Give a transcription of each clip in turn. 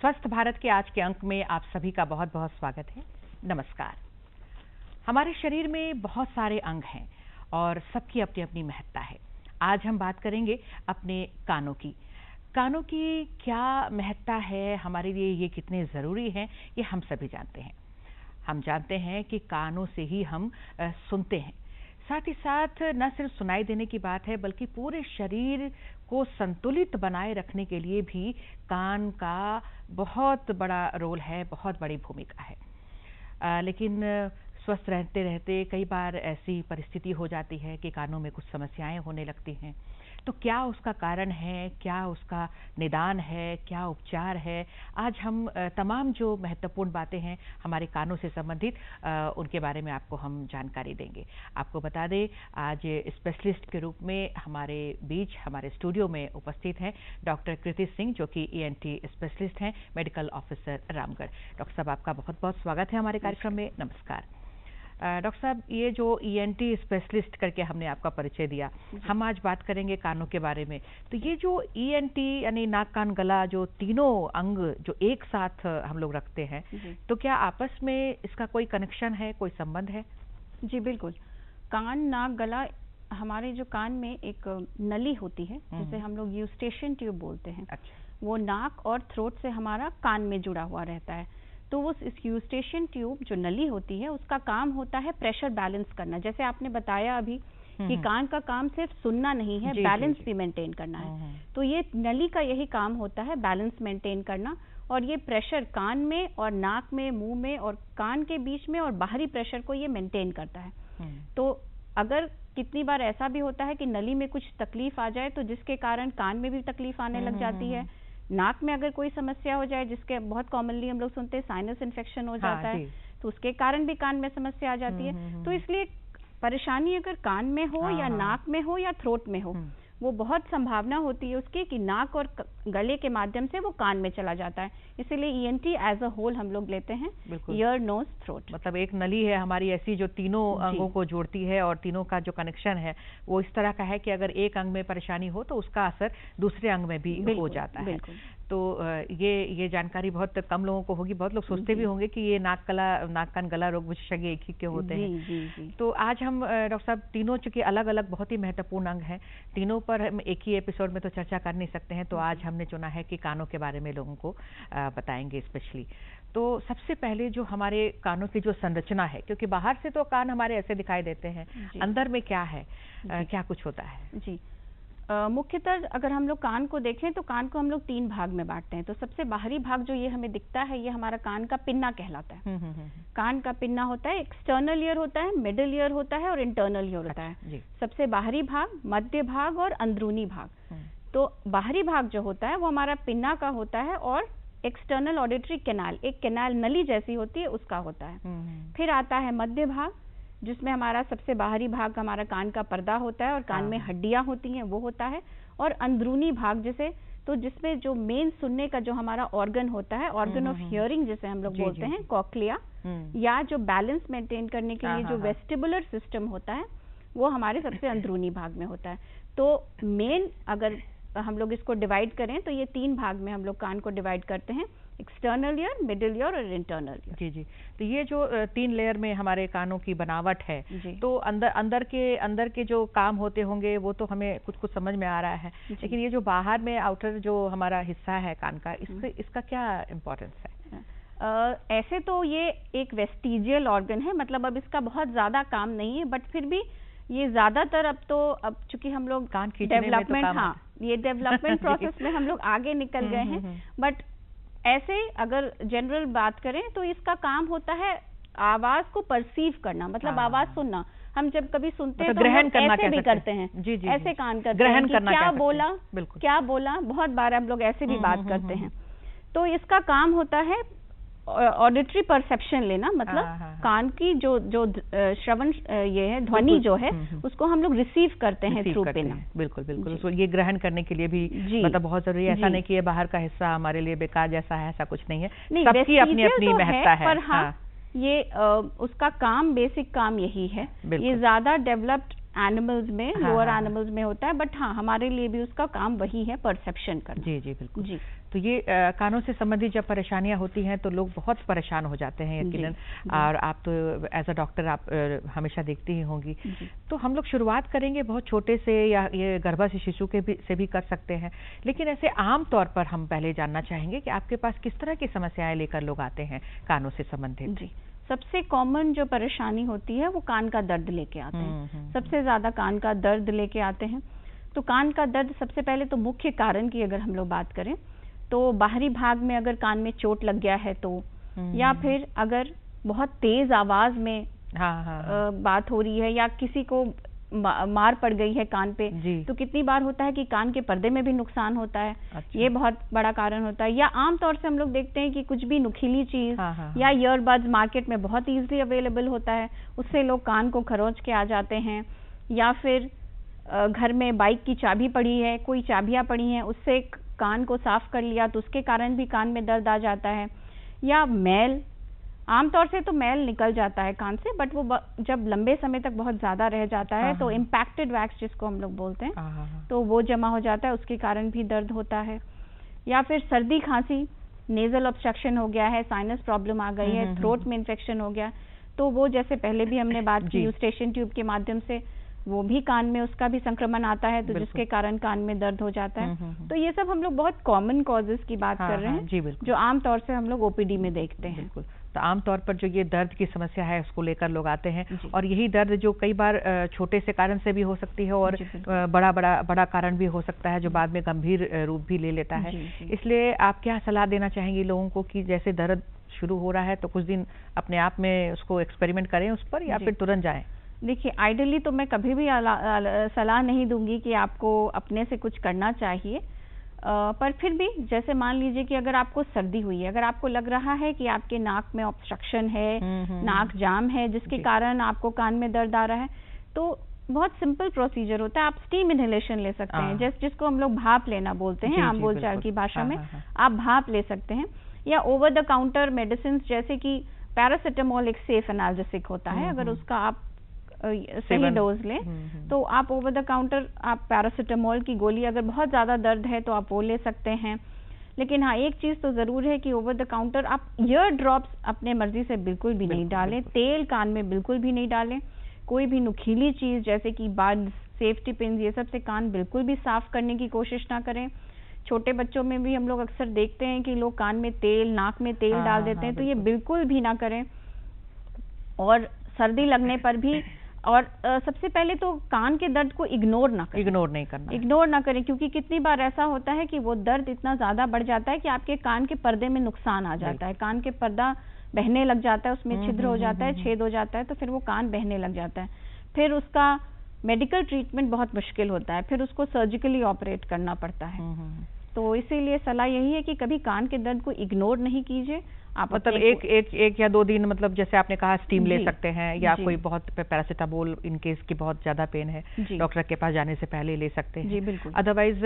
स्वस्थ भारत के आज के अंक में आप सभी का बहुत बहुत स्वागत है। नमस्कार। हमारे शरीर में बहुत सारे अंग हैं और सबकी अपनी अपनी महत्ता है। आज हम बात करेंगे अपने कानों की। कानों की क्या महत्ता है, हमारे लिए ये कितने ज़रूरी हैं, ये हम सभी जानते हैं। हम जानते हैं कि कानों से ही हम सुनते हैं। साथ ही साथ न सिर्फ सुनाई देने की बात है, बल्कि पूरे शरीर को संतुलित बनाए रखने के लिए भी कान का बहुत बड़ा रोल है, बहुत बड़ी भूमिका है। लेकिन स्वस्थ रहते रहते कई बार ऐसी परिस्थिति हो जाती है कि कानों में कुछ समस्याएं होने लगती हैं। तो क्या उसका कारण है, क्या उसका निदान है, क्या उपचार है? आज हम तमाम जो महत्वपूर्ण बातें हैं हमारे कानों से संबंधित, उनके बारे में आपको हम जानकारी देंगे। आपको बता दें, आज स्पेशलिस्ट के रूप में हमारे बीच, हमारे स्टूडियो में उपस्थित हैं डॉक्टर कृति सिंह, जो कि ENT स्पेशलिस्ट हैं, मेडिकल ऑफिसर रामगढ़। डॉक्टर साहब, आपका बहुत बहुत स्वागत है हमारे कार्यक्रम में। नमस्कार। डॉक्टर साहब, ये जो ENT स्पेशलिस्ट करके हमने आपका परिचय दिया, हम आज बात करेंगे कानों के बारे में। तो ये जो ENT यानी नाक कान गला, जो तीनों अंग जो एक साथ हम लोग रखते हैं, तो क्या आपस में इसका कोई कनेक्शन है, कोई संबंध है? जी बिल्कुल। कान, नाक, गला, हमारे जो कान में एक नली होती है जिसे हम लोग यूस्टेशियन ट्यूब बोलते हैं। अच्छा। वो नाक और थ्रोट से हमारा कान में जुड़ा हुआ रहता है। तो वो इस यूस्टेशियन ट्यूब जो नली होती है, उसका काम होता है प्रेशर बैलेंस करना। जैसे आपने बताया अभी कि कान का काम सिर्फ सुनना नहीं है, बैलेंस भी मेंटेन करना है। तो ये नली का यही काम होता है, बैलेंस मेंटेन करना। और ये प्रेशर कान में और नाक में, मुंह में और कान के बीच में और बाहरी प्रेशर को ये मेंटेन करता है। तो अगर कितनी बार ऐसा भी होता है कि नली में कुछ तकलीफ आ जाए, तो जिसके कारण कान में भी तकलीफ आने लग जाती है। नाक में अगर कोई समस्या हो जाए, जिसके बहुत कॉमनली हम लोग सुनते हैं साइनस इन्फेक्शन हो जाता है, तो उसके कारण भी कान में समस्या आ जाती है। तो इसलिए परेशानी अगर कान में हो या नाक में हो या थ्रोट में हो, वो बहुत संभावना होती है उसकी कि नाक और गले के माध्यम से वो कान में चला जाता है। इसीलिए ENT एज अ होल हम लोग लेते हैं, ईयर, नोज, थ्रोट। मतलब एक नली है हमारी ऐसी जो तीनों अंगों को जोड़ती है, और तीनों का जो कनेक्शन है वो इस तरह का है कि अगर एक अंग में परेशानी हो तो उसका असर दूसरे अंग में भी हो जाता है। तो ये जानकारी बहुत कम लोगों को होगी। बहुत लोग सोचते भी होंगे कि ये नाक कान गला रोग विशेषज्ञ एक ही के होते हैं। तो आज हम डॉक्टर साहब तीनों, चूंकि अलग अलग बहुत ही महत्वपूर्ण अंग हैं, तीनों पर हम एक ही एपिसोड में तो चर्चा कर नहीं सकते हैं। तो आज हमने चुना है कि कानों के बारे में लोगों को बताएंगे स्पेशली। तो सबसे पहले जो हमारे कानों की जो संरचना है, क्योंकि बाहर से तो कान हमारे ऐसे दिखाई देते हैं, अंदर में क्या है, क्या कुछ होता है? जी, मुख्यतः अगर हम लोग कान को देखें तो कान को हम लोग 3 भाग में बांटते हैं। तो सबसे बाहरी भाग जो ये हमें दिखता है, ये हमारा कान का पिन्ना कहलाता है। कान का पिन्ना होता है, एक्सटर्नल ईयर होता है, मिडिल ईयर होता है और इंटरनल ईयर होता है। सबसे बाहरी भाग, मध्य भाग और अंदरूनी भाग। तो बाहरी भाग जो होता है वो हमारा पिन्ना का होता है, और एक्सटर्नल ऑडिटरी कैनाल, एक कैनाल नली जैसी होती है, उसका होता है। फिर आता है मध्य भाग, जिसमें हमारा सबसे बाहरी भाग हमारा कान का पर्दा होता है और कान में हड्डियां होती हैं, वो होता है। और अंदरूनी भाग जिसमें जो मेन सुनने का जो हमारा ऑर्गन होता है, ऑर्गन ऑफ हियरिंग जिसे हम लोग बोलते हैं, कॉक्लिया, या जो बैलेंस मेंटेन करने के लिए जो वेस्टिबुलर सिस्टम होता है, वो हमारे सबसे अंदरूनी भाग में होता है। तो मेन अगर हम लोग इसको डिवाइड करें तो ये 3 भाग में हम लोग कान को डिवाइड करते हैं, एक्सटर्नल ईयर, मिडिल ईयर और इंटरनल ईयर। जी। तो ये जो 3 लेयर में हमारे कानों की बनावट है, तो अंदर के जो काम होते होंगे वो तो हमें कुछ समझ में आ रहा है, लेकिन ये जो बाहर में आउटर जो हमारा हिस्सा है कान का, इसका क्या इम्पोर्टेंस है? ऐसे तो ये एक वेस्टिजियल ऑर्गन है, मतलब अब इसका बहुत ज्यादा काम नहीं है, बट फिर भी ये ज्यादातर अब चूंकि हम लोग डेवलपमेंट, ये डेवलपमेंट प्रोसेस में हम लोग आगे निकल गए हैं। बट ऐसे अगर जनरल बात करें तो इसका काम होता है आवाज को परसीव करना, मतलब आवाज सुनना। हम जब कभी सुनते हैं तो हम ऐसे भी करते हैं, ऐसे कान करते हैं कि क्या बोला, बहुत बार हम लोग ऐसे भी बात करते हैं। तो इसका काम होता है ऑडिटरी परसेप्शन लेना, मतलब कान की जो श्रवण ये है, ध्वनि जो है, उसको हम लोग रिसीव करते हैं थ्रू पिन्ना। बिल्कुल। उसको ये ग्रहण करने के लिए भी मतलब बहुत जरूरी है। ऐसा नहीं कि ये बाहर का हिस्सा हमारे लिए बेकार जैसा है, ऐसा कुछ नहीं है। सबकी अपनी अपनी महत्ता है। पर हाँ, ये उसका काम, बेसिक काम यही है। ये ज्यादा डेवलप्ड एनिमल्स में, लोअर एनिमल्स में होता है, बट हाँ हमारे लिए भी उसका काम वही है, परसेप्शन करना। जी जी बिल्कुल जी। तो ये कानों से संबंधित जब परेशानियां होती हैं तो लोग बहुत परेशान हो जाते हैं यकीनन, और आप तो एज अ डॉक्टर आप हमेशा देखती ही होंगी। तो हम लोग शुरुआत करेंगे बहुत छोटे से, या ये गर्भस्थ शिशु के से भी कर सकते हैं, लेकिन ऐसे आम तौर पर हम पहले जानना चाहेंगे कि आपके पास किस तरह की समस्याएं लेकर लोग आते हैं कानों से संबंधित। जी, सबसे कॉमन जो परेशानी होती है वो कान का दर्द लेके आते हैं। सबसे ज्यादा कान का दर्द लेके आते हैं। तो कान का दर्द सबसे पहले तो मुख्य कारण की अगर हम लोग बात करें तो बाहरी भाग में अगर कान में चोट लग गया है तो, या फिर अगर बहुत तेज आवाज में बात हो रही है, या किसी को मार पड़ गई है कान पे, तो कितनी बार होता है कि कान के पर्दे में भी नुकसान होता है। अच्छा। ये बहुत बड़ा कारण होता है। या आमतौर से हम लोग देखते हैं कि कुछ भी नुकीली चीज या ईयरबड्स मार्केट में बहुत इजीली अवेलेबल होता है, उससे लोग कान को खरोंच के आ जाते हैं। या फिर घर में बाइक की चाबी पड़ी है, कोई चाबियां पड़ी हैं, उससे कान को साफ कर लिया तो उसके कारण भी कान में दर्द आ जाता है। या मैल, आमतौर से तो मैल निकल जाता है कान से, बट वो जब लंबे समय तक बहुत ज्यादा रह जाता है तो इम्पैक्टेड वैक्स जिसको हम लोग बोलते हैं, तो वो जमा हो जाता है, उसके कारण भी दर्द होता है। या फिर सर्दी खांसी, नेजल ऑब्स्ट्रक्शन हो गया है, साइनस प्रॉब्लम आ गई है, थ्रोट में इन्फेक्शन हो गया, तो वो जैसे पहले भी हमने बात की यूस्टेशन ट्यूब के माध्यम से, वो भी कान में उसका भी संक्रमण आता है, तो जिसके कारण कान में दर्द हो जाता है। तो ये सब हम लोग बहुत कॉमन कॉजेस की बात कर रहे हैं, जो आमतौर से हम लोग ओपीडी में देखते हैं। बिल्कुल। तो आमतौर पर जो ये दर्द की समस्या है उसको लेकर लोग आते हैं, और यही दर्द जो कई बार छोटे से कारण से भी हो सकती है और बड़ा कारण भी हो सकता है, जो बाद में गंभीर रूप भी ले लेता है। इसलिए आप क्या सलाह देना चाहेंगी लोगों को कि जैसे दर्द शुरू हो रहा है तो कुछ दिन अपने आप में उसको एक्सपेरिमेंट करें उस पर, या फिर तुरंत जाएं? देखिए, आइडियली तो मैं कभी भी सलाह नहीं दूंगी कि आपको अपने से कुछ करना चाहिए, पर फिर भी जैसे मान लीजिए कि अगर आपको सर्दी हुई है, अगर आपको लग रहा है कि आपके नाक में ऑब्स्ट्रक्शन है, नाक जाम है, जिसके कारण आपको कान में दर्द आ रहा है, तो बहुत सिंपल प्रोसीजर होता है। आप स्टीम इनहेलेशन ले सकते हैं, जिसको हम लोग भाप लेना बोलते हैं आम बोलचाल की भाषा में, आप भाप ले सकते हैं। या ओवर द काउंटर मेडिसिन जैसे कि पैरासिटामोल एक सेफ एनाल्जेसिक होता है, अगर उसका आप सही डोज लें तो आप ओवर द काउंटर आप पैरासिटामोल की गोली, अगर बहुत ज्यादा दर्द है तो आप वो ले सकते हैं। लेकिन हाँ, एक चीज तो जरूर है कि ओवर द काउंटर आप ईयर ड्रॉप्स अपने मर्जी से बिल्कुल भी नहीं डालें, तेल कान में बिल्कुल भी नहीं डालें, कोई भी नुकीली चीज जैसे कि बड्स, सेफ्टी पिन, ये सब से कान बिल्कुल भी साफ करने की कोशिश ना करें। छोटे बच्चों में भी हम लोग अक्सर देखते हैं कि लोग कान में तेल, नाक में तेल डाल देते हैं, तो ये बिल्कुल भी ना करें। और सर्दी लगने पर भी, और सबसे पहले तो कान के दर्द को इग्नोर ना करें, क्योंकि कितनी बार ऐसा होता है कि वो दर्द इतना ज्यादा बढ़ जाता है कि आपके कान के पर्दे में नुकसान आ जाता है, कान के पर्दा बहने लग जाता है, उसमें छिद्र हो जाता है, छेद हो जाता है, तो फिर वो कान बहने लग जाता है। फिर उसका मेडिकल ट्रीटमेंट बहुत मुश्किल होता है, फिर उसको सर्जिकली ऑपरेट करना पड़ता है। तो इसीलिए सलाह यही है कि कभी कान के दर्द को इग्नोर नहीं कीजिए। आप मतलब एक या 2 दिन, मतलब जैसे आपने कहा स्टीम ले सकते हैं, या कोई बहुत पैरासिटामोल इन केस की बहुत ज्यादा पेन है, डॉक्टर के पास जाने से पहले ले सकते हैं। जी बिल्कुल। अदरवाइज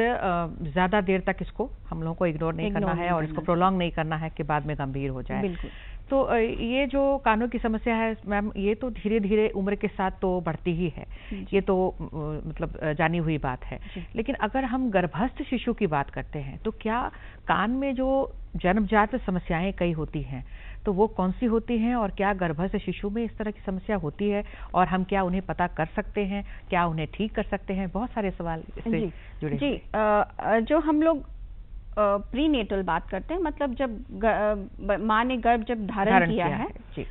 ज्यादा देर तक इसको हम लोगों को इग्नोर नहीं करना है, और इसको प्रोलॉन्ग नहीं करना है कि बाद में गंभीर हो जाए। बिल्कुल। तो ये जो कानों की समस्या है मैम, ये तो धीरे धीरे उम्र के साथ तो बढ़ती ही है, ये तो मतलब जानी हुई बात है। लेकिन अगर हम गर्भस्थ शिशु की बात करते हैं तो क्या कान में जो जन्मजात समस्याएं कई होती हैं, तो वो कौन सी होती हैं, और क्या गर्भस्थ शिशु में इस तरह की समस्या होती है, और हम क्या उन्हें पता कर सकते हैं, क्या उन्हें ठीक कर सकते हैं? बहुत सारे सवाल इससे जुड़े। जी, जो हम लोग प्रीनेटल बात करते हैं, मतलब जब माँ ने गर्भ जब धारण किया है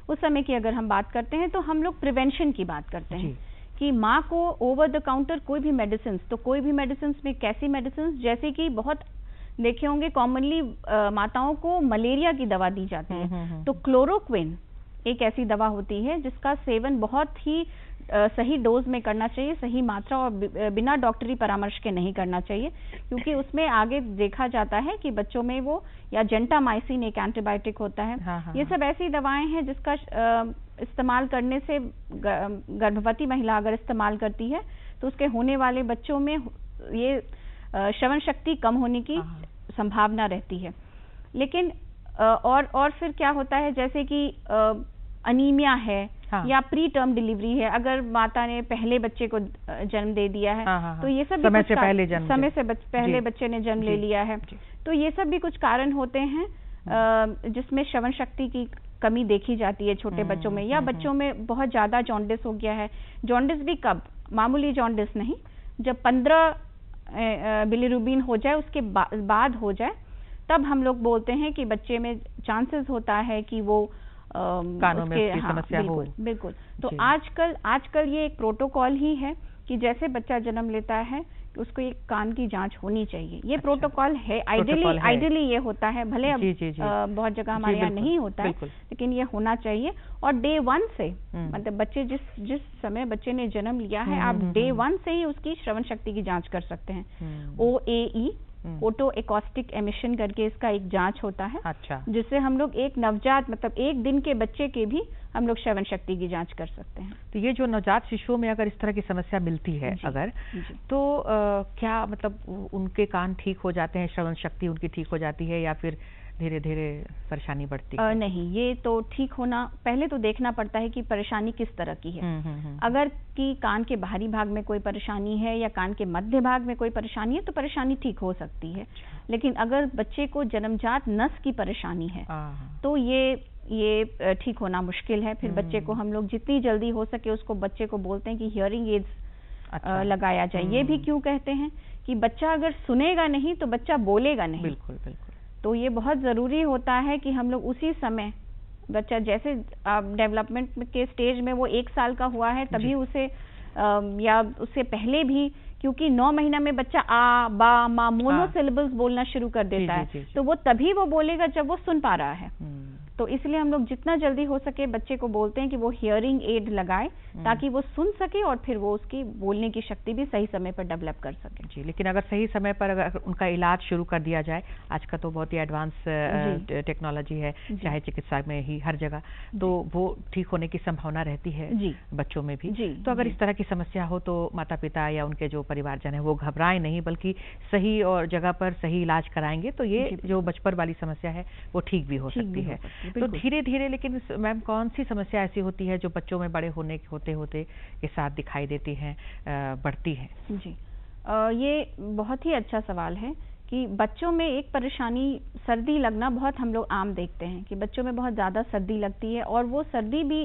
उस समय की अगर हम बात करते हैं, तो हम लोग प्रिवेंशन की बात करते हैं कि माँ को ओवर द काउंटर कोई भी मेडिसिन, तो कोई भी मेडिसिन में कैसी मेडिसिन, जैसे कि बहुत देखे होंगे कॉमनली माताओं को मलेरिया की दवा दी जाती है, तो क्लोरोक्विन एक ऐसी दवा होती है जिसका सेवन बहुत ही सही डोज में करना चाहिए, सही मात्रा, और बिना डॉक्टरी परामर्श के नहीं करना चाहिए, क्योंकि उसमें आगे देखा जाता है कि बच्चों में वो, या जेंटामाइसिन एक एंटीबायोटिक होता है, ये सब ऐसी दवाएं हैं जिसका इस्तेमाल करने से गर्भवती महिला अगर इस्तेमाल करती है तो उसके होने वाले बच्चों में ये श्रवण शक्ति कम होने की संभावना रहती है। लेकिन और फिर क्या होता है, जैसे कि अनीमिया है, हाँ। या प्री टर्म डिलीवरी है, अगर माता ने पहले बच्चे को जन्म दे दिया है, हाँ। तो ये सब समय से पहले पहले बच्चे ने जन्म ले लिया है, तो ये सब भी कुछ कारण होते हैं जिसमें श्रवण शक्ति की कमी देखी जाती है छोटे बच्चों में, या बच्चों में बहुत ज्यादा जॉन्डिस हो गया है। जॉन्डिस भी कब, मामूली जॉन्डिस नहीं, जब 15 बिलीरुबिन हो जाए उसके बाद हो जाए, तब हम लोग बोलते हैं कि बच्चे में चांसेस होता है कि वो कानों में उसकी समस्या हो। बिल्कुल। तो आजकल ये एक प्रोटोकॉल ही है कि जैसे बच्चा जन्म लेता है उसको एक कान की जांच होनी चाहिए। ये प्रोटोकॉल है, आइडियली ये होता है, भले अब बहुत जगह हमारे यहाँ नहीं होता है, लेकिन ये होना चाहिए। और डे 1 से, मतलब बच्चे जिस समय बच्चे ने जन्म लिया है, आप डे 1 से ही उसकी श्रवण शक्ति की जांच कर सकते हैं। OAE, ऑटो एकॉस्टिक एमिशन करके इसका एक जांच होता है। अच्छा। जिससे हम लोग एक नवजात, मतलब 1 दिन के बच्चे के भी हम लोग श्रवण शक्ति की जांच कर सकते हैं। तो ये जो नवजात शिशुओं में अगर इस तरह की समस्या मिलती है अगर, तो क्या मतलब उनके कान ठीक हो जाते हैं, श्रवण शक्ति उनकी ठीक हो जाती है, या फिर धीरे धीरे परेशानी बढ़ती है? नहीं, ये तो ठीक होना, पहले तो देखना पड़ता है कि परेशानी किस तरह की है। अगर कि कान के बाहरी भाग में कोई परेशानी है या कान के मध्य भाग में कोई परेशानी है, तो परेशानी ठीक हो सकती है। लेकिन अगर बच्चे को जन्मजात नस की परेशानी है, तो ये ठीक होना मुश्किल है। फिर बच्चे को हम लोग जितनी जल्दी हो सके उसको, बच्चे को बोलते हैं कि हियरिंग एड्स लगाया जाए। ये भी क्यों कहते हैं कि बच्चा अगर सुनेगा नहीं तो बच्चा बोलेगा नहीं। बिल्कुल बिल्कुल। तो ये बहुत ज़रूरी होता है कि हम लोग उसी समय, बच्चा जैसे डेवलपमेंट के स्टेज में वो 1 साल का हुआ है तभी उसे, या उससे पहले भी, क्योंकि 9 महीना में बच्चा आ, बा, मा, मोनोसिलेबल्स बोलना शुरू कर देता है, तो वो तभी वो बोलेगा जब वो सुन पा रहा है। तो इसलिए हम लोग जितना जल्दी हो सके बच्चे को बोलते हैं कि वो हियरिंग एड लगाए, ताकि वो सुन सके और फिर वो उसकी बोलने की शक्ति भी सही समय पर डेवलप कर सके। जी, लेकिन अगर सही समय पर अगर उनका इलाज शुरू कर दिया जाए, आज का तो बहुत ही एडवांस टेक्नोलॉजी है, चाहे चिकित्सा में ही, हर जगह, तो वो ठीक होने की संभावना रहती है बच्चों में भी। तो अगर इस तरह की समस्या हो तो माता पिता या उनके जो परिवारजन है वो घबराएं नहीं, बल्कि सही और जगह पर सही इलाज कराएंगे तो ये जो बचपन वाली समस्या है वो ठीक भी हो सकती है। तो धीरे धीरे, लेकिन मैम कौन सी समस्या ऐसी होती है जो बच्चों में बड़े होने होते होते के साथ दिखाई देती है, बढ़ती है? जी, ये बहुत ही अच्छा सवाल है कि बच्चों में एक परेशानी, सर्दी लगना बहुत हम लोग आम देखते हैं कि बच्चों में बहुत ज़्यादा सर्दी लगती है। और वो सर्दी भी,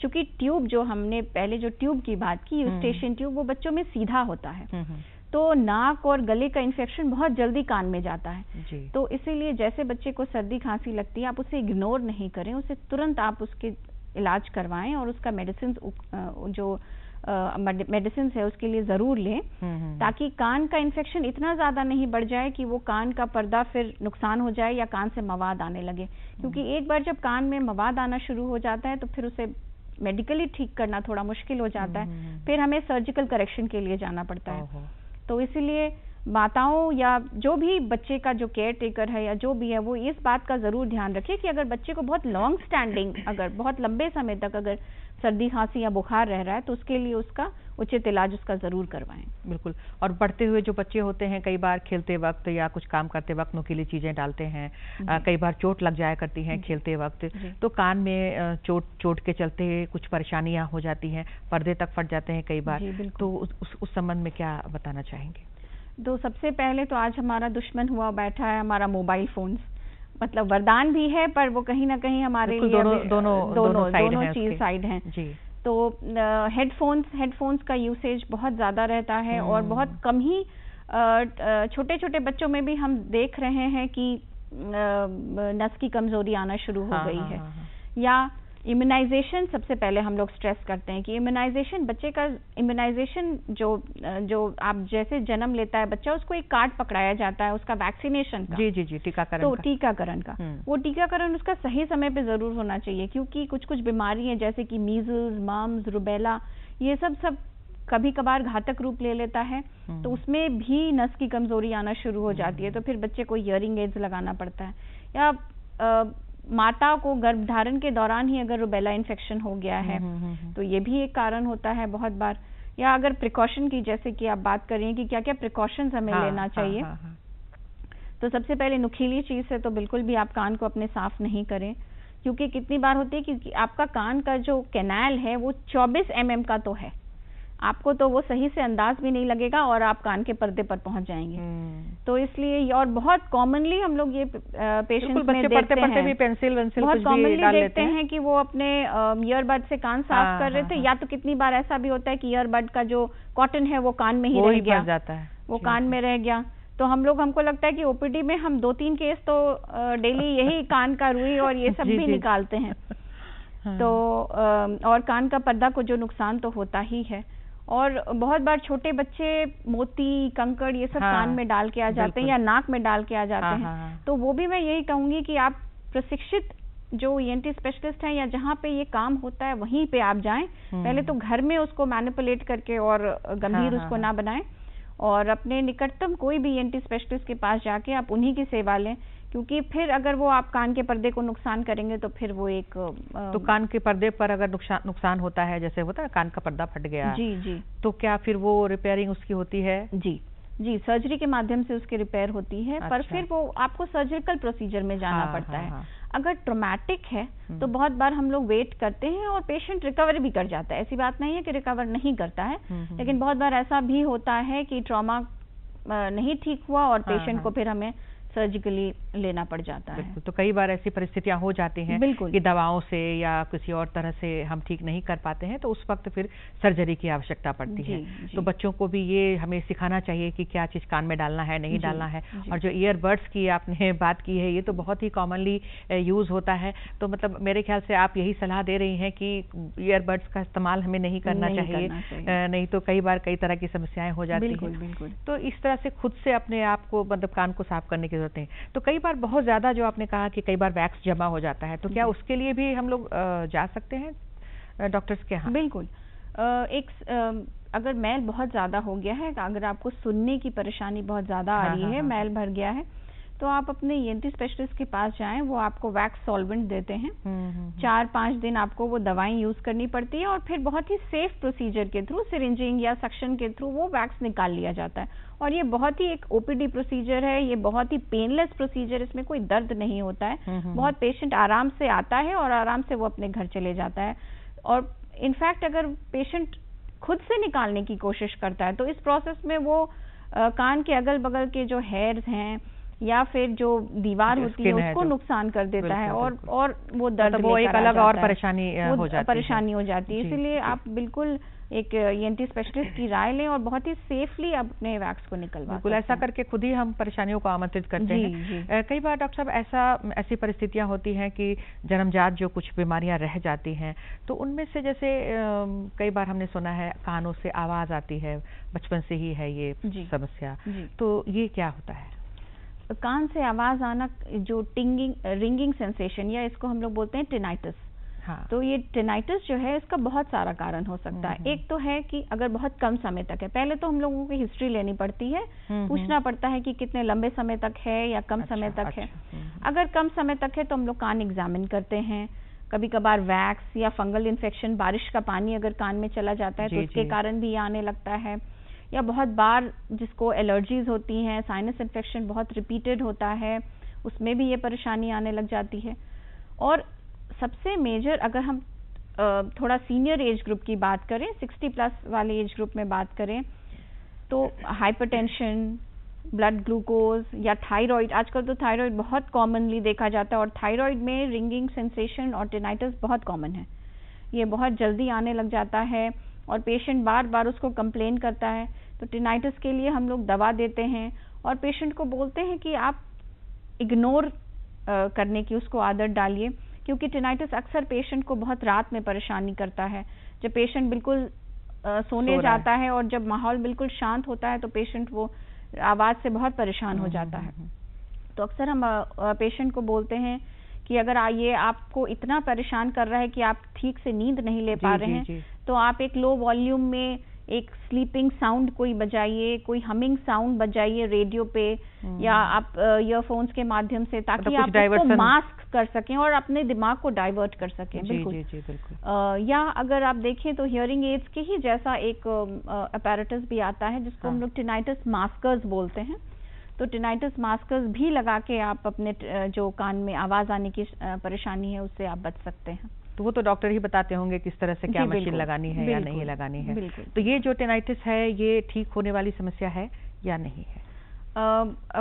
चूंकि ट्यूब, जो हमने पहले जो ट्यूब की बात की, यूस्टेशियन ट्यूब, वो बच्चों में सीधा होता है, तो नाक और गले का इन्फेक्शन बहुत जल्दी कान में जाता है। तो इसीलिए जैसे बच्चे को सर्दी खांसी लगती है, आप उसे इग्नोर नहीं करें, उसे तुरंत आप उसके इलाज करवाएं और उसका मेडिसिन, जो मेडिसिन है उसके लिए ज़रूर लें, ताकि कान का इन्फेक्शन इतना ज़्यादा नहीं बढ़ जाए कि वो कान का पर्दा फिर नुकसान हो जाए या कान से मवाद आने लगे। क्योंकि एक बार जब कान में मवाद आना शुरू हो जाता है तो फिर उसे मेडिकली ठीक करना थोड़ा मुश्किल हो जाता है, फिर हमें सर्जिकल करेक्शन के लिए जाना पड़ता है। तो इसीलिए माताओं या जो भी बच्चे का जो केयर टेकर है या जो भी है, वो इस बात का ज़रूर ध्यान रखे कि अगर बच्चे को बहुत लॉन्ग स्टैंडिंग, अगर बहुत लंबे समय तक अगर सर्दी खांसी या बुखार रह रहा है, तो उसके लिए उसका उचित इलाज उसका ज़रूर करवाएं। बिल्कुल। और बढ़ते हुए जो बच्चे होते हैं, कई बार खेलते वक्त या कुछ काम करते वक्त नुकीली चीज़ें डालते हैं, कई बार चोट लग जाया करती हैं खेलते वक्त, तो कान में चोट के चलते कुछ परेशानियां हो जाती हैं, पर्दे तक फट जाते हैं कई बार, तो उस संबंध में क्या बताना चाहेंगे? तो सबसे पहले तो आज हमारा दुश्मन हुआ बैठा है हमारा मोबाइल फोन्स, मतलब वरदान भी है पर वो कहीं ना कहीं हमारे लिए दोनों चीज साइड हैं। तो हेडफोन्स का यूसेज बहुत ज़्यादा रहता है और बहुत कम ही छोटे छोटे बच्चों में भी हम देख रहे हैं कि नस की कमज़ोरी आना शुरू हो गई है। या इम्यूनाइजेशन, सबसे पहले हम लोग स्ट्रेस करते हैं कि इम्यूनाइजेशन, बच्चे का इम्यूनाइजेशन जो आप जैसे जन्म लेता है बच्चा, उसको एक कार्ड पकड़ाया जाता है उसका वैक्सीनेशन का। जी, टीकाकरण। तो टीकाकरण का वो टीकाकरण उसका सही समय पे जरूर होना चाहिए, क्योंकि कुछ बीमारी है जैसे कि मीजल्स, मम्स, रुबेला, ये सब कभी कभार घातक रूप ले लेता है, तो उसमें भी नस की कमजोरी आना शुरू हो जाती है, तो फिर बच्चे को हियरिंग एड्स लगाना पड़ता है। या माता को गर्भधारण के दौरान ही अगर रुबेला इन्फेक्शन हो गया है तो ये भी एक कारण होता है बहुत बार। या अगर प्रिकॉशन की, जैसे कि आप बात कर रही हैं कि क्या क्या प्रिकॉशंस हमें लेना चाहिए, तो सबसे पहले नुकीली चीज़ से तो बिल्कुल भी आप कान को अपने साफ नहीं करें। क्योंकि कितनी बार होती है क्योंकि आपका कान का जो कैनाल है वो 24 mm का तो है, आपको तो वो सही से अंदाज भी नहीं लगेगा और आप कान के पर्दे पर पहुंच जाएंगे। तो इसलिए, और बहुत कॉमनली हम लोग ये पेशेंट्स में देखते हैं, भी पेंसिल बहुत कॉमनली देखते हैं कि वो अपने ईयरबड से कान साफ कर रहे थे, या तो कितनी बार ऐसा भी होता है कि ईयरबड का जो कॉटन है वो कान में ही रह गया, जाता है, वो कान में रह गया। तो हमको लगता है कि ओपीडी में हम 2-3 केस तो डेली यही कान का रुई और ये सब भी निकालते हैं। तो और कान का पर्दा को जो नुकसान तो होता ही है, और बहुत बार छोटे बच्चे मोती, कंकड़ ये सब कान में डाल के आ जाते हैं या नाक में डाल के आ जाते हैं। तो वो भी मैं यही कहूंगी कि आप प्रशिक्षित जो ईएनटी स्पेशलिस्ट हैं या जहाँ पे ये काम होता है वहीं पे आप जाएं। पहले तो घर में उसको मैनिपुलेट करके और गंभीर उसको ना बनाएं, और अपने निकटतम कोई भी ईएनटी स्पेशलिस्ट के पास जाके आप उन्हीं की सेवा लें, क्योंकि फिर अगर वो आप कान के पर्दे को नुकसान करेंगे तो फिर वो एक तो कान के पर्दे पर अगर नुकसान होता है, जैसे होता है कान का पर्दा फट गया, जी, तो क्या फिर वो रिपेयरिंग उसकी होती है? जी, सर्जरी के माध्यम से उसकी रिपेयर होती है। पर फिर वो आपको सर्जिकल प्रोसीजर में जाना पड़ता है। अगर ट्रॉमेटिक है तो बहुत बार हम लोग वेट करते हैं और पेशेंट रिकवर भी कर जाता है, ऐसी बात नहीं है कि रिकवर नहीं करता है, लेकिन बहुत बार ऐसा भी होता है कि ट्रॉमा नहीं ठीक हुआ और पेशेंट को फिर हमें सर्जिकली लेना पड़ जाता है। तो कई बार ऐसी परिस्थितियां हो जाती हैं कि दवाओं से या किसी और तरह से हम ठीक नहीं कर पाते हैं, तो उस वक्त फिर सर्जरी की आवश्यकता पड़ती है। तो बच्चों को भी ये हमें सिखाना चाहिए कि क्या चीज कान में डालना है, नहीं डालना है। और जो ईयरबड्स की आपने बात की है, ये तो बहुत ही कॉमनली यूज होता है। तो मतलब मेरे ख्याल से आप यही सलाह दे रही हैं कि ईयरबड्स का इस्तेमाल हमें नहीं करना चाहिए, नहीं तो कई बार कई तरह की समस्याएं हो जाती हैं। तो इस तरह से खुद से अपने आप को मतलब कान को साफ करने की जरूरत है। तो कई बार बहुत ज्यादा, जो आपने कहा कि कई बार वैक्स जमा हो जाता है, तो क्या उसके लिए भी हम लोग जा सकते हैं डॉक्टर्स के यहाँ? बिल्कुल। अगर मैल बहुत ज्यादा हो गया है, अगर आपको सुनने की परेशानी बहुत ज्यादा आ रही है, मैल भर गया है, तो आप अपने ईएनटी स्पेशलिस्ट के पास जाएं, वो आपको वैक्स सॉल्वेंट देते हैं। 4-5 दिन आपको वो दवाएं यूज करनी पड़ती है और फिर बहुत ही सेफ प्रोसीजर के थ्रू, सिरिंजिंग या सक्शन के थ्रू वो वैक्स निकाल लिया जाता है। और ये बहुत ही एक ओपीडी प्रोसीजर है, ये बहुत ही पेनलेस प्रोसीजर, इसमें कोई दर्द नहीं होता है। बहुत पेशेंट आराम से आता है और आराम से वो अपने घर चले जाता है। और इनफैक्ट अगर पेशेंट खुद से निकालने की कोशिश करता है तो इस प्रोसेस में वो कान के अगल बगल के जो हेयर्स हैं या फिर जो दीवार होती है उसको नुकसान कर देता है, और वो दर्द, वो एक अलग और परेशानी हो जाती है। इसलिए आप बिल्कुल एक ईएनटी स्पेशलिस्ट की राय लें और बहुत ही सेफली अपने वैक्स को निकलवा। बिल्कुल, ऐसा करके खुद ही हम परेशानियों को आमंत्रित करते हैं। कई बार डॉक्टर साहब ऐसी परिस्थितियां होती हैं कि जन्मजात जो कुछ बीमारियां रह जाती हैं, तो उनमें से जैसे कई बार हमने सुना है कानों से आवाज आती है, बचपन से ही है ये समस्या, तो ये क्या होता है? कान से आवाज आना, जो रिंगिंग सेंसेशन, या इसको हम लोग बोलते हैं टिनाइटिस। तो ये टिनाइटिस जो है, इसका बहुत सारा कारण हो सकता है। एक तो है कि अगर बहुत कम समय तक है, पहले तो हम लोगों की हिस्ट्री लेनी पड़ती है, पूछना पड़ता है कि कितने लंबे समय तक है या कम समय तक है। अगर कम समय तक है तो हम लोग कान एग्जामिन करते हैं। कभी कभार वैक्स या फंगल इन्फेक्शन, बारिश का पानी अगर कान में चला जाता है तो उसके कारण भी आने लगता है। या बहुत बार जिसको एलर्जीज होती हैं, साइनस इन्फेक्शन बहुत रिपीटेड होता है, उसमें भी ये परेशानी आने लग जाती है। और सबसे मेजर, अगर हम थोड़ा सीनियर एज ग्रुप की बात करें, 60+ वाले एज ग्रुप में बात करें, तो हाइपरटेंशन, ब्लड ग्लूकोज या थायराइड, आजकल तो थायराइड बहुत कॉमनली देखा जाता है, और थायराइड में रिंगिंग सेंसेशन और टिनाइटिस बहुत कॉमन है। ये बहुत जल्दी आने लग जाता है और पेशेंट बार बार उसको कंप्लेन करता है। तो टिनाइटिस के लिए हम लोग दवा देते हैं और पेशेंट को बोलते हैं कि आप इग्नोर करने की उसको आदत डालिए, क्योंकि टिनाइटिस अक्सर पेशेंट को बहुत रात में परेशानी करता है। जब पेशेंट बिल्कुल सोने जाता है और जब माहौल बिल्कुल शांत होता है तो पेशेंट वो आवाज से बहुत परेशान हो जाता है। तो अक्सर हम पेशेंट को बोलते हैं कि अगर ये आपको इतना परेशान कर रहा है कि आप ठीक से नींद नहीं ले पा रहे हैं, तो आप एक लो वॉल्यूम में एक स्लीपिंग साउंड कोई बजाइए, कोई हमिंग साउंड बजाइए रेडियो पे, या आप ईयरफोन्स के माध्यम से, ताकि आप उसको मास्क कर सकें और अपने दिमाग को डाइवर्ट कर सकें। बिल्कुल। या अगर आप देखें तो हियरिंग एड्स के ही जैसा एक अपैरेटस भी आता है जिसको हम लोग टिनाइटिस मास्कर्स बोलते हैं। तो टिनाइटिस मास्कर्स भी लगा के आप अपने जो कान में आवाज़ आने की परेशानी है उससे आप बच सकते हैं। तो वो तो डॉक्टर ही बताते होंगे किस तरह से क्या मशीन लगानी है या नहीं लगानी है। तो ये जो टिनाइटिस है ये ठीक होने वाली समस्या है या नहीं है?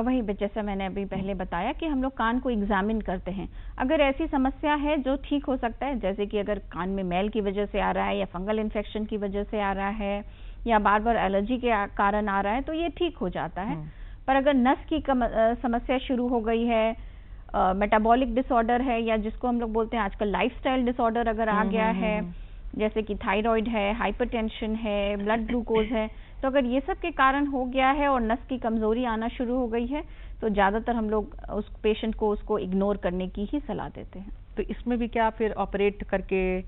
वही जैसा मैंने अभी पहले बताया कि हम लोग कान को एग्जामिन करते हैं। अगर ऐसी समस्या है जो ठीक हो सकता है, जैसे कि अगर कान में मैल की वजह से आ रहा है या फंगल इन्फेक्शन की वजह से आ रहा है या बार बार एलर्जी के कारण आ रहा है, तो ये ठीक हो जाता है। पर अगर नस की समस्या शुरू हो गई है, मेटाबॉलिक डिसऑर्डर है, या जिसको हम लोग बोलते हैं आजकल लाइफस्टाइल डिसऑर्डर अगर आ गया है, जैसे कि थायराइड है, हाइपरटेंशन है, ब्लड ग्लूकोज है, तो अगर ये सब के कारण हो गया है और नस की कमजोरी आना शुरू हो गई है, तो ज़्यादातर हम लोग उस पेशेंट को उसको इग्नोर करने की ही सलाह देते हैं। तो इसमें भी क्या फिर ऑपरेट करके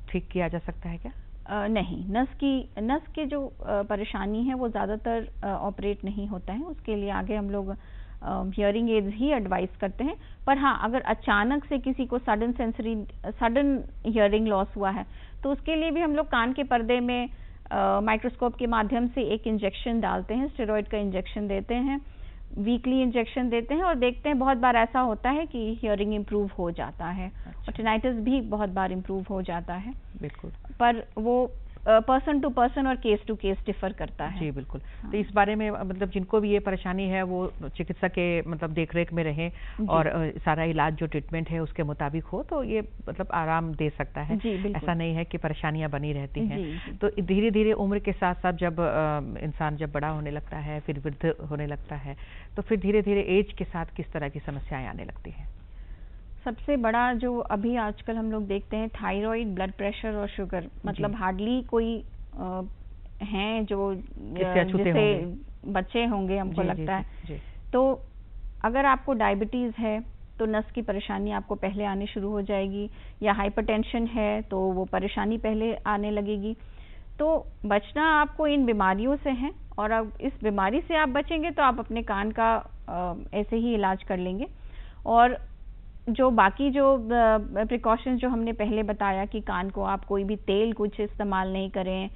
ठीक किया जा सकता है क्या? नहीं, नस की जो परेशानी है वो ज़्यादातर ऑपरेट नहीं होता है। उसके लिए आगे हम लोग हियरिंग एड्स ही एडवाइस करते हैं। पर हाँ, अगर अचानक से किसी को सडन हियरिंग लॉस हुआ है, तो उसके लिए भी हम लोग कान के पर्दे में माइक्रोस्कोप के माध्यम से एक इंजेक्शन डालते हैं, स्टेरॉइड का इंजेक्शन देते हैं, वीकली इंजेक्शन देते हैं, और देखते हैं बहुत बार ऐसा होता है कि हियरिंग इम्प्रूव हो जाता है। और टिनाइटिस भी बहुत बार इम्प्रूव हो जाता है। बिल्कुल। पर वो पर्सन टू पर्सन और केस टू केस डिफर करता है। जी बिल्कुल। हाँ। तो इस बारे में मतलब जिनको भी ये परेशानी है वो चिकित्सक के मतलब देखरेख में रहें और सारा इलाज जो ट्रीटमेंट है उसके मुताबिक हो, तो ये मतलब आराम दे सकता है। ऐसा नहीं है कि परेशानियां बनी रहती हैं। तो धीरे धीरे उम्र के साथ साथ जब इंसान जब बड़ा होने लगता है, फिर वृद्ध होने लगता है, तो फिर धीरे धीरे एज के साथ किस तरह की समस्याएं आने लगती हैं? सबसे बड़ा जो अभी आजकल हम लोग देखते हैं, थायराइड, ब्लड प्रेशर और शुगर, मतलब हार्डली कोई हैं जो जिससे बच्चे होंगे हमको लगता है। तो अगर आपको डायबिटीज़ है तो नस की परेशानी आपको पहले आनी शुरू हो जाएगी, या हाइपरटेंशन है तो वो परेशानी पहले आने लगेगी। तो बचना आपको इन बीमारियों से है, और अब इस बीमारी से आप बचेंगे तो आप अपने कान का ऐसे ही इलाज कर लेंगे। और जो बाकी जो प्रिकॉशंस जो हमने पहले बताया कि कान को आप कोई भी तेल कुछ इस्तेमाल नहीं करें,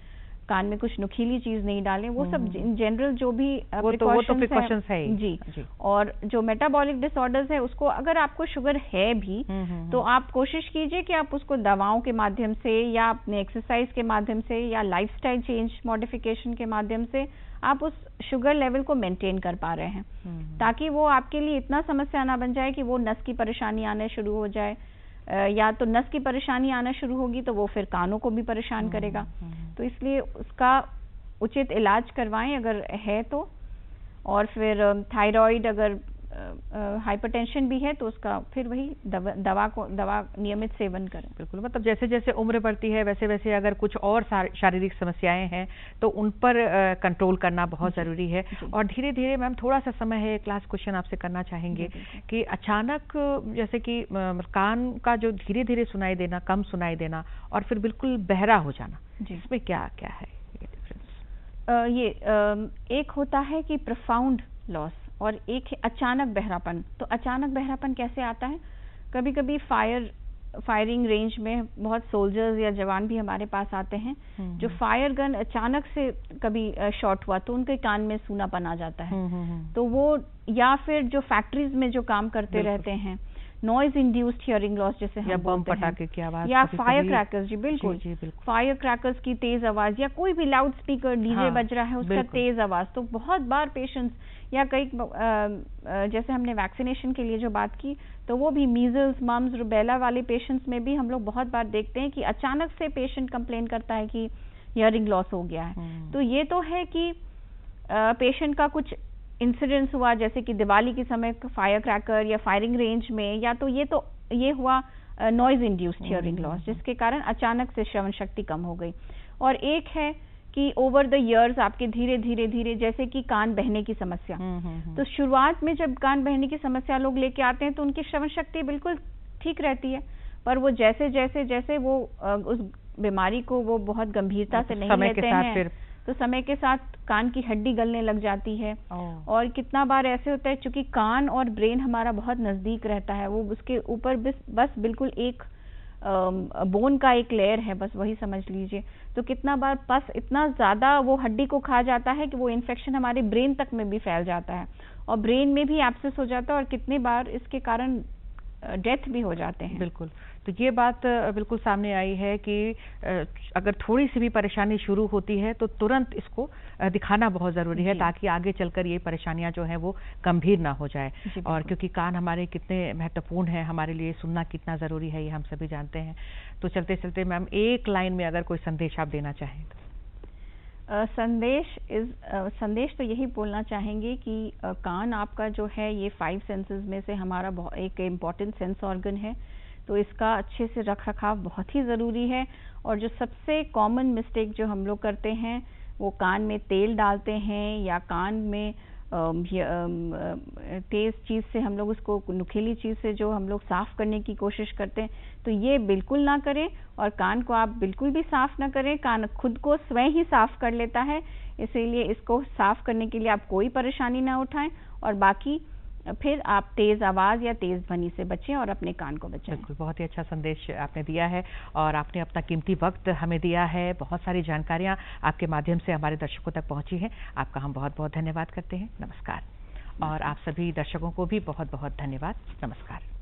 कान में कुछ नुकीली चीज नहीं डालें, वो सब जनरल जो भी प्रिकॉशंस है जी। और जो मेटाबॉलिक डिसऑर्डर्स है, उसको अगर आपको शुगर है भी तो आप कोशिश कीजिए कि आप उसको दवाओं के माध्यम से या अपने एक्सरसाइज के माध्यम से या लाइफस्टाइल चेंज मॉडिफिकेशन के माध्यम से आप उस शुगर लेवल को मेंटेन कर पा रहे हैं, ताकि वो आपके लिए इतना समस्या ना बन जाए कि वो नस की परेशानी आने शुरू हो जाए, या तो नस की परेशानी आना शुरू होगी तो वो फिर कानों को भी परेशान करेगा। तो इसलिए उसका उचित इलाज करवाएं अगर है तो। और फिर थायराइड, अगर हाइपरटेंशन भी है तो उसका फिर वही दवा नियमित सेवन करें। बिल्कुल। मतलब जैसे जैसे उम्र बढ़ती है वैसे वैसे अगर कुछ और शारीरिक समस्याएं हैं तो उन पर कंट्रोल करना बहुत ज़रूरी है। और धीरे धीरे मैम थोड़ा सा समय है, क्लास क्वेश्चन आपसे करना चाहेंगे कि अचानक जैसे कि कान का जो धीरे धीरे सुनाई देना, कम सुनाई देना और फिर बिल्कुल बहरा हो जाना, इसमें क्या क्या है डिफरेंस? ये एक होता है कि प्रोफाउंड लॉस और एक है अचानक बहरापन। तो अचानक बहरापन कैसे आता है? कभी कभी फायरिंग रेंज में बहुत सोल्जर्स या जवान भी हमारे पास आते हैं जो फायर गन अचानक से कभी शॉट हुआ तो उनके कान में सूनापन आ जाता है। तो वो, या फिर जो फैक्ट्रीज में जो काम करते रहते हैं, नॉइज इंड्यूस्ड हियरिंग लॉस जैसे हम बोलते हैं, की आवाज, या फायर क्रैकर्स। जी बिल्कुल, फायर क्रैकर्स की तेज आवाज, या कोई भी लाउड स्पीकर डीजे बज रहा है उसका तेज आवाज। तो बहुत बार पेशेंट्स, या कई जैसे हमने वैक्सीनेशन के लिए जो बात की, तो वो भी मीजल्स, मम्स, रुबेला वाले पेशेंट्स में भी हम लोग बहुत बार देखते हैं कि अचानक से पेशेंट कंप्लेन करता है कि हियरिंग लॉस हो गया है। तो ये तो है कि पेशेंट का कुछ इंसिडेंट्स हुआ, जैसे कि दिवाली के समय फायर क्रैकर या फायरिंग रेंज में, या तो ये हुआ नॉइज इंड्यूस्ड हियरिंग लॉस, जिसके कारण अचानक से श्रवण शक्ति कम हो गई। और एक है कि ओवर द इयर्स आपके धीरे धीरे धीरे, जैसे कि कान बहने की समस्या। तो शुरुआत में जब कान बहने की समस्या लोग लेके आते हैं तो उनकी श्रवण शक्ति बिल्कुल ठीक रहती है, पर वो जैसे जैसे जैसे वो उस बीमारी को वो बहुत गंभीरता से नहीं लेते हैं, तो समय के साथ कान की हड्डी गलने लग जाती है। और कितना बार ऐसे होता है, चूंकि कान और ब्रेन हमारा बहुत नजदीक रहता है, वो उसके ऊपर बस बिल्कुल एक बोन का एक लेयर है, बस वही समझ लीजिए। तो कितना बार पस इतना ज़्यादा वो हड्डी को खा जाता है कि वो इन्फेक्शन हमारे ब्रेन तक में भी फैल जाता है और ब्रेन में भी एब्सेस हो जाता है और कितने बार इसके कारण डेथ भी हो जाते हैं। बिल्कुल, तो ये बात बिल्कुल सामने आई है कि अगर थोड़ी सी भी परेशानी शुरू होती है तो तुरंत इसको दिखाना बहुत ज़रूरी है, ताकि आगे चलकर ये परेशानियां जो हैं वो गंभीर ना हो जाए। और क्योंकि कान हमारे कितने महत्वपूर्ण हैं, हमारे लिए सुनना कितना ज़रूरी है ये हम सभी जानते हैं। तो चलते चलते मैम एक लाइन में अगर कोई संदेश आप देना चाहें तो। संदेश तो यही बोलना चाहेंगे कि कान आपका जो है ये 5 सेंसेस में से हमारा एक इम्पॉर्टेंट सेंस ऑर्गन है, तो इसका अच्छे से रख रखाव बहुत ही ज़रूरी है। और जो सबसे कॉमन मिस्टेक जो हम लोग करते हैं वो कान में तेल डालते हैं या कान में तेज़ चीज़ से हम लोग उसको, नुकीली चीज़ से जो हम लोग साफ़ करने की कोशिश करते हैं, तो ये बिल्कुल ना करें। और कान को आप बिल्कुल भी साफ़ ना करें, कान खुद को स्वयं ही साफ़ कर लेता है, इसीलिए इसको साफ़ करने के लिए आप कोई परेशानी ना उठाएं। और बाकी फिर आप तेज़ आवाज़ या तेज़ ध्वनि से बचें और अपने कान को बचाएं। बिल्कुल, बहुत ही अच्छा संदेश आपने दिया है और आपने अपना कीमती वक्त हमें दिया है। बहुत सारी जानकारियां आपके माध्यम से हमारे दर्शकों तक पहुंची हैं। आपका हम बहुत बहुत धन्यवाद करते हैं। नमस्कार। और आप सभी दर्शकों को भी बहुत बहुत धन्यवाद। नमस्कार।